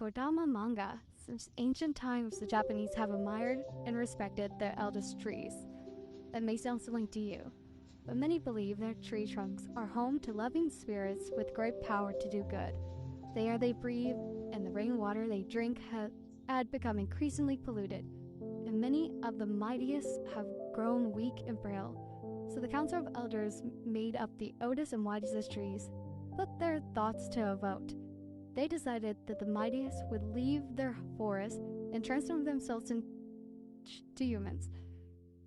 Kodama manga. Since ancient times, the Japanese have admired and respected their eldest trees. That may sound silly to you, but many believe their tree trunks are home to loving spirits with great power to do good. The air they breathe and the rainwater they drink had become increasingly polluted, and many of the mightiest have grown weak and frail. So the Council of Elders made up the oldest and wisest trees, put their thoughts to a vote. They decided that the mightiest would leave their forest and transform themselves into humans.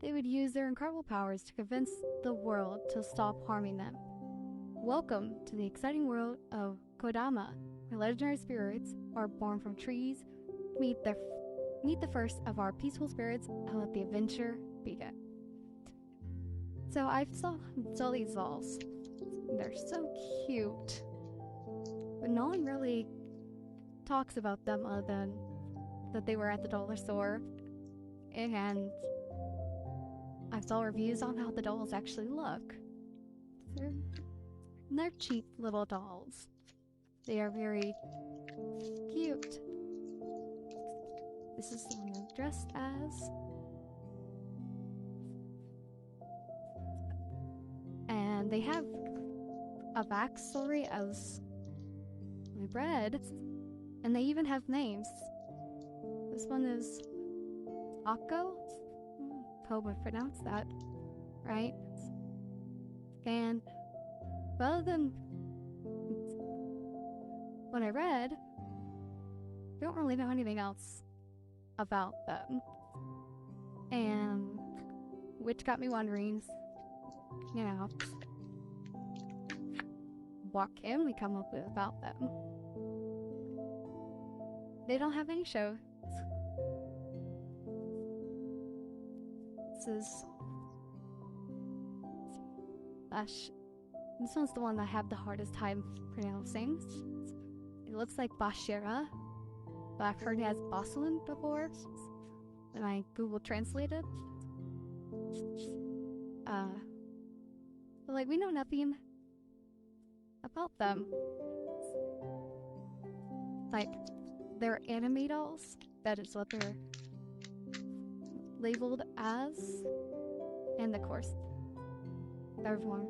They would use their incredible powers to convince the world to stop harming them. Welcome to the exciting world of Kodama, where legendary spirits are born from trees. Meet the first of our peaceful spirits and let the adventure begin. So I saw these dolls. They're so cute. But no one really talks about them other than that they were at the dollar store. And I saw reviews on how the dolls actually look. They're cheap little dolls. They are very cute. This is the one I'm dressed as. And they have a backstory as we read, and they even have names. This one is Akko. Hope I pronounced that right. And other than what I read, I don't really know anything else about them. And which got me wondering, what can we come up with about them? They don't have any shows. This one's the one that I have the hardest time pronouncing. It looks like Bashira, but I've heard it as Boslin before when I Google translated. But we know nothing about them. They're anime dolls. That is what they're labeled as. And of course, there's one.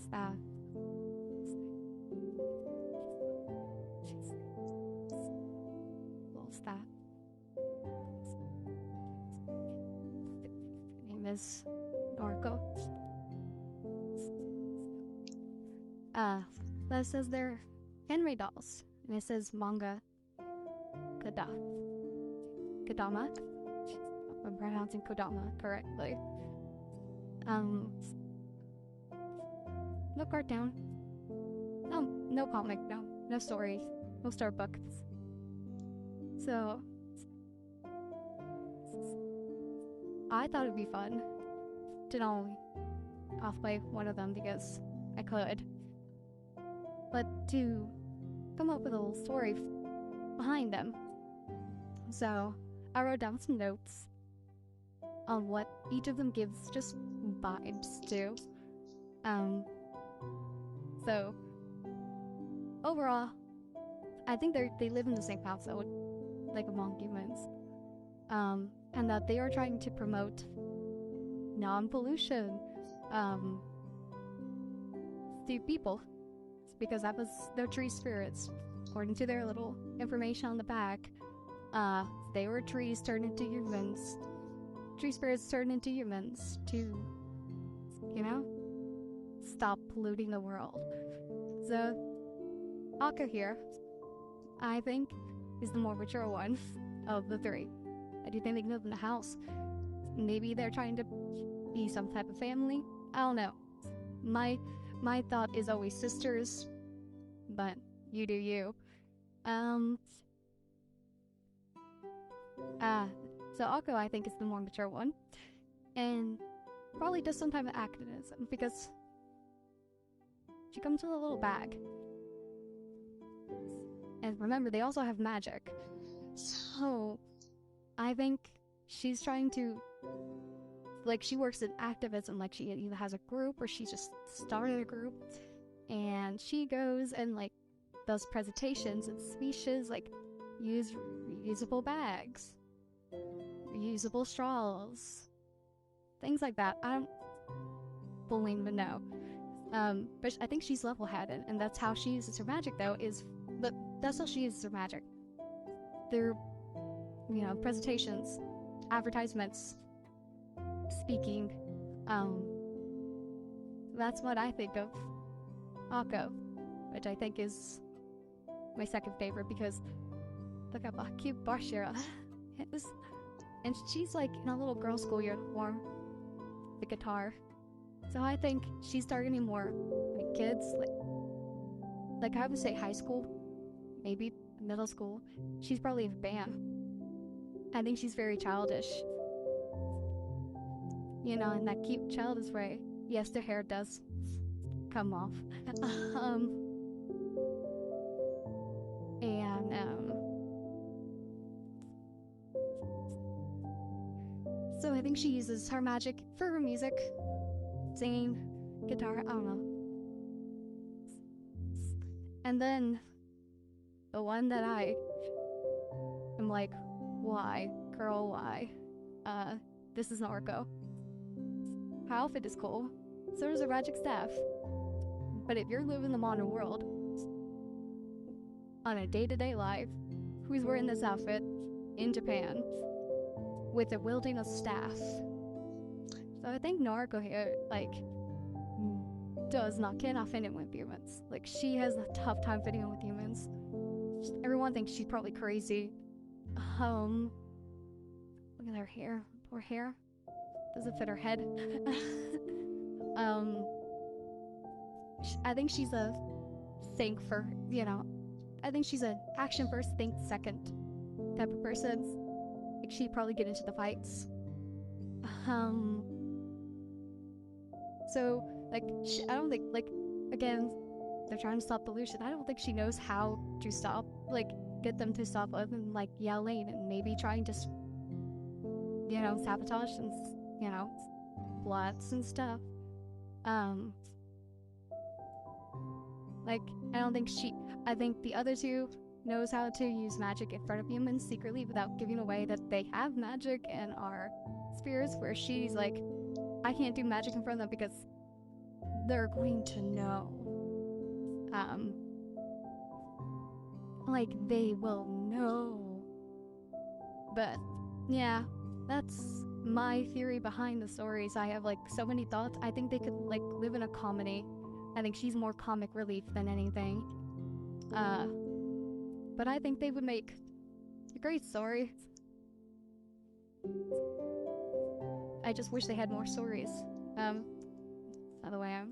Staff. Little staff. Her name is Norco. That says they're handmade dolls, and it says MaNga Kodama. I'm pronouncing Kodama correctly. No cartoon. No comic, no story, no storybook. So I thought it'd be fun to not only cosplay one of them because I could, but to come up with a little story behind them. So I wrote down some notes on what each of them gives just vibes to. So overall, I think they live in the same household, among humans, and that they are trying to promote non-pollution to people, because that was their tree spirits, according to their little information on the back. They were trees turned into humans. Tree spirits turned into humans to, stop polluting the world. So, Akko here, I think, is the more mature one of the three. I do think they live in a house. Maybe they're trying to be some type of family. I don't know. My thought is always sisters, but you do you. So Akko, I think, is the more mature one, and probably does some type of activism, because she comes with a little bag. And remember, they also have magic. So I think she's trying to, she works in activism, she either has a group or she just started a group, and she goes and those presentations and speeches, like use reusable bags, reusable straws, things like that. I don't fully even know. But I think she's level-headed, and that's how she uses her magic, though, but that's how she uses her magic. Through, presentations, advertisements, speaking. That's what I think of Akko, which I think is my second favorite, because look at how cute Bashira. And she's like in a little girl school uniform, the guitar. So I think she's targeting more like kids, like I would say high school, maybe middle school. She's probably a fan. I think she's very childish, in that cute childish way. Yes, the hair does come off. So I think she uses her magic for her music, singing, guitar, I don't know. And then the one that I am like, why, girl, why? This is Naruto. Her outfit is cool. So does her magic staff. But if you're living the modern world, on a day-to-day life, who's wearing this outfit in Japan with a wielding a staff? So I think Naruto here, cannot fit in with humans. Like, she has a tough time fitting in with humans. Everyone thinks she's probably crazy. Look at her hair. Poor hair. Doesn't fit her head. I think she's a think for, I think she's an action first, think second type of person. Like, she'd probably get into the fights. So, I don't think, again, they're trying to stop pollution. I don't think she knows how to stop, get them to stop other than, yelling and maybe trying to, sabotage and, blots and stuff. I think the other two knows how to use magic in front of humans secretly without giving away that they have magic and are spirits, where she's like, I can't do magic in front of them because they're going to know. They will know. But, yeah, that's my theory behind the stories. I have, so many thoughts. I think they could, live in a comedy. I think she's more comic relief than anything. But I think they would make a great story. I just wish they had more stories. By the way, I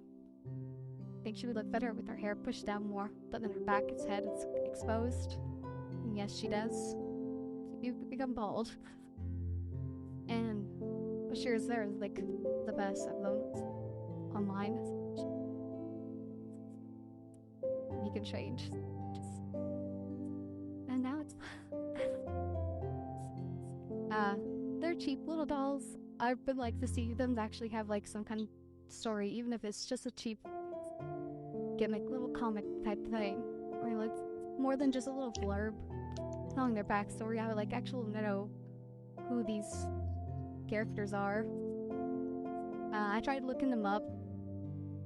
think she would look better with her hair pushed down more, but then her back, its head is exposed. And yes, she does. You become bald. And Bashir's there is, the best of them online. You can change. And now it's they're cheap little dolls. I would like to see them actually have some kind of story, even if it's just a cheap gimmick, little comic type thing, or more than just a little blurb telling their backstory. I would actually know who these characters are. I tried looking them up,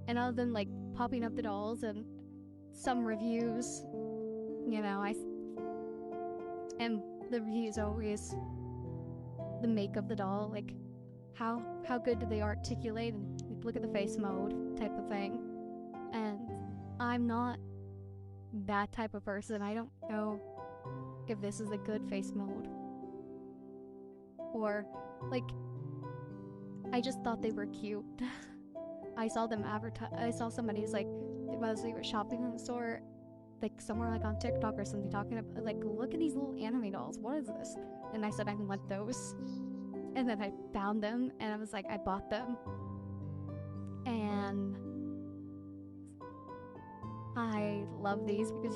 and other than popping up the dolls and some reviews, and the reviews always the make of the doll, how good do they articulate and look at the face mode type of thing. And I'm not that type of person. I don't know if this is a good face mode, or I just thought they were cute. I saw them advertise. I saw somebody's while they were shopping in the store, somewhere on TikTok or something, talking about look at these little anime dolls. What is this? And I said I want those. And then I found them, and I was I bought them. And I love these because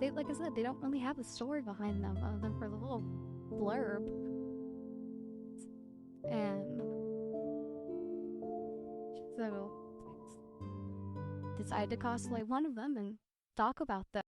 they, like I said, they don't really have a story behind them other than for the little blurb. And so decided to cosplay one of them and talk about them.